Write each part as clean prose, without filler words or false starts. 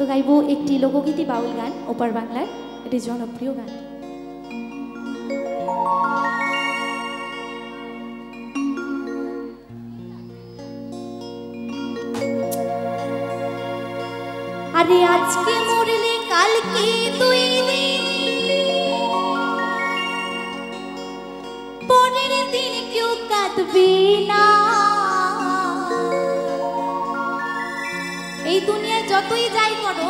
তো গাইবো একটি লোকগীতি বাউল গান, ওপার বাংলার একটি জনপ্রিয় গান। আরে আজকে মরলে কালকে দুই দিন, পরের দিন কেউ কাঁদবে না। এই দুনিয়ায় যতই যাই করো,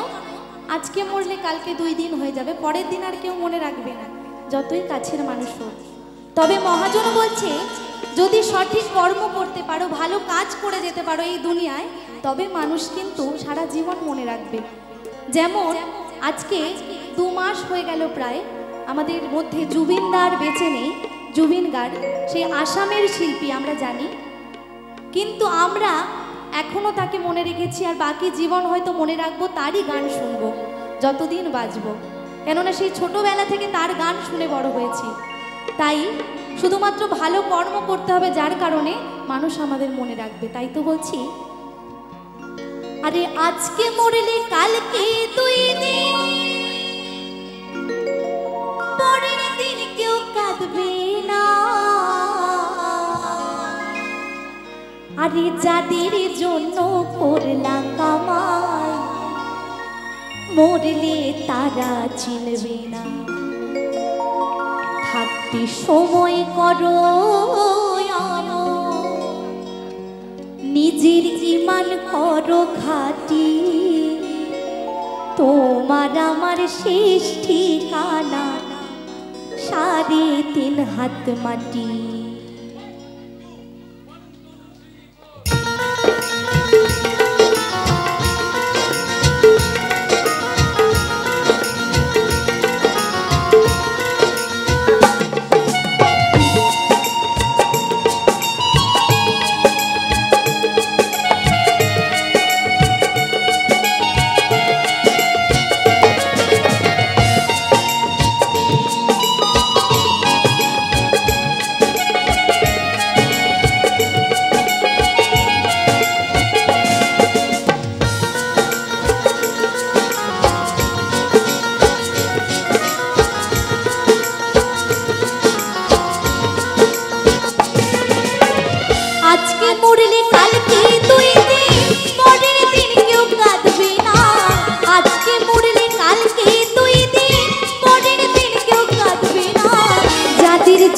আজকে মরলে কালকে দুই দিন হয়ে যাবে, পরের দিন আর কেউ মনে রাখবে না, যতই কাছের মানুষ হোক। তবে মহাজন বলছে, যদি সঠিক কর্ম করতে পারো, ভালো কাজ করে যেতে পারো এই দুনিয়ায়, তবে মানুষ কিন্তু সারা জীবন মনে রাখবে। যেমন আজকে 2 মাস হয়ে গেল প্রায়, আমাদের মধ্যে জুবিনদার বেঁচে নেই। জুবিন গার্গ সেই আসামের শিল্পী আমরা জানি, কিন্তু আমরা এখনো তাকে মনে রেখেছি, আর বাকি জীবন হয়তো মনে রাখবো, তারই গান শুনবো যতদিন বাঁচবো, কেননা সেই ছোটবেলা থেকে তার গান শুনে বড় হয়েছি। তাই শুধুমাত্র ভালো কর্ম করতে হবে, যার কারণে মানুষ আমাদের মনে রাখবে। তাই তো বলছি, আরে আজকে মরলে কালকে দুই দিন, পরের দিন কেউ কাঁদবে না। আরে যাদের জন্য করলা কামাই, মরলে তারা চিনবে না। থাকতে সময় করো নিজের ঈমান করো খাঁটি, তোমার আমার শেষ ঠিকানা 3.5 হাত মাটি।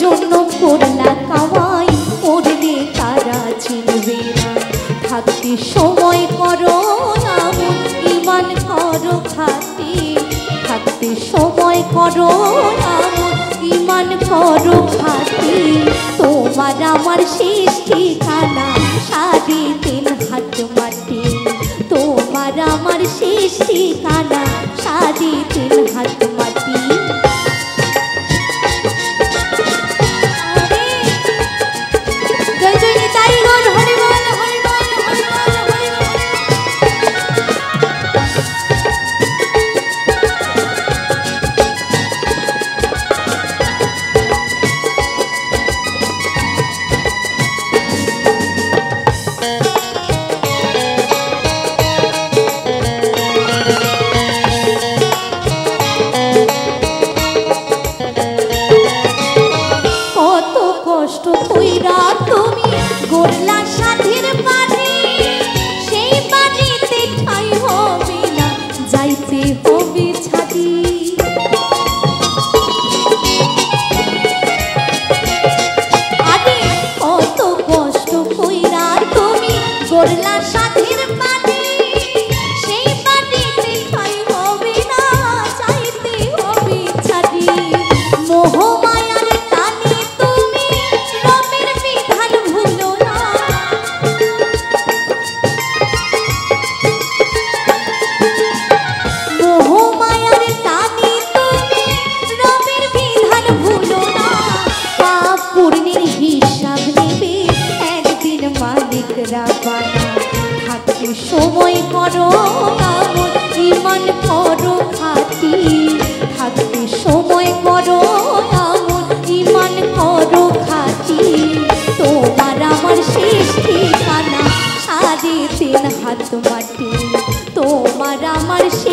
জন্য করলা কামাই, মরলে তারা চিনবে না। থাকতে সময় করো এমন ঈমান করো খাঁটি, থাকতে সময় করো এমন ঈমান করো খাঁটি। তোমার আমার শেষ ঠিকানা 3.5 হাত মাটি, তোমার আমার শেষ ঠিকানা 3.5 হাত মাটি। কষ্ট কইরা তুমি গড়লা সাধের বাড়ি, সেই বাড়িতে ঠাই হবে না, যাইতে হবে ছাড়ি। আরে কত কষ্ট কইরা তুমি গড়লা সাধের বাড়ি, সেই বাড়িতে ঠাই হবে না, যাইতে হবে ছাড়ি। মোহমায়ার টানে তুমি রবের বিধান ভুলো না, মোহমায়ার টানে তুমি রবের বিধান ভুলো না। পাপ পুণ্যের হিসাব নেবে একদিন মালিক রাব্বানা। থাকতে সময় করো এমন ঈমান করো খাঁটি, থাকতে সময় করো এমন ঈমান করো খাঁটি। তোমার আমার শেষ ঠিকানা 3.5 হাত মাটি, তোমার আমার শেষ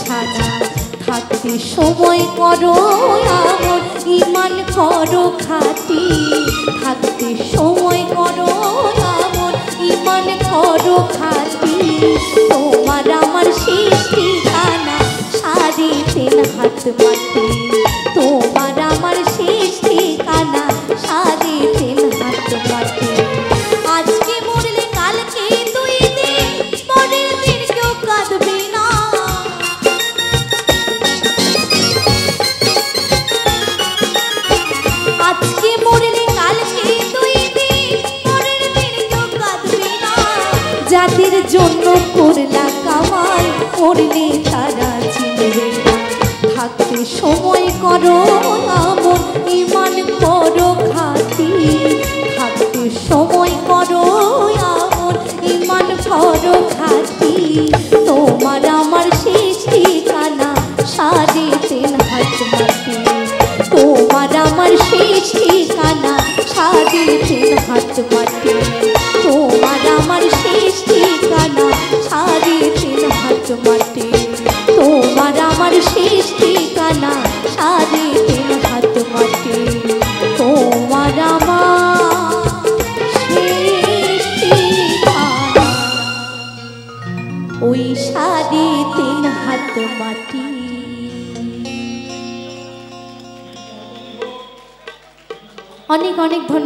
ছাড়া থাকতে সময় করো আমন ইমান করো খাটি থাকতে সময় করো আমন ইমান করো খাটি তোমার আমার শেষ ঠিকানা সাড়ে 3 হাত মাটি তোমার আমার শেষ ঠিকানা সাড়ে 3 হাত মাটি আজকে মরলে কালকে 2 দিন পরের দিন কেউ কাঁদবে না আজকে মরলে কালকে 2 দিন পরের দিন কেউ কাঁদবে না যাদের জন্য করলা কামাই মরলে তারা চিনবে না থাকতে সময় করো আমন ইমান করো খাটি থাকতে সময় করো আমন ইমান করো খাটি তোমার আমার শেষ ঠিকানা সাড়ে 3 হাত মাটি তোমার আমার শেষ ঠিকানা সাড়ে 3 হাত মাটি তোমার আমার শেষ ঠিকানা সাড়ে 3 হাত মাটি তোমার আমার শেষ ঠিকানা সাড়ে 3 হাত মাটি তোমার আমার শেষ ঠিকানা ওই সাড়ে 3 হাত মাটি। অনেক অনেক ধন্যবাদ।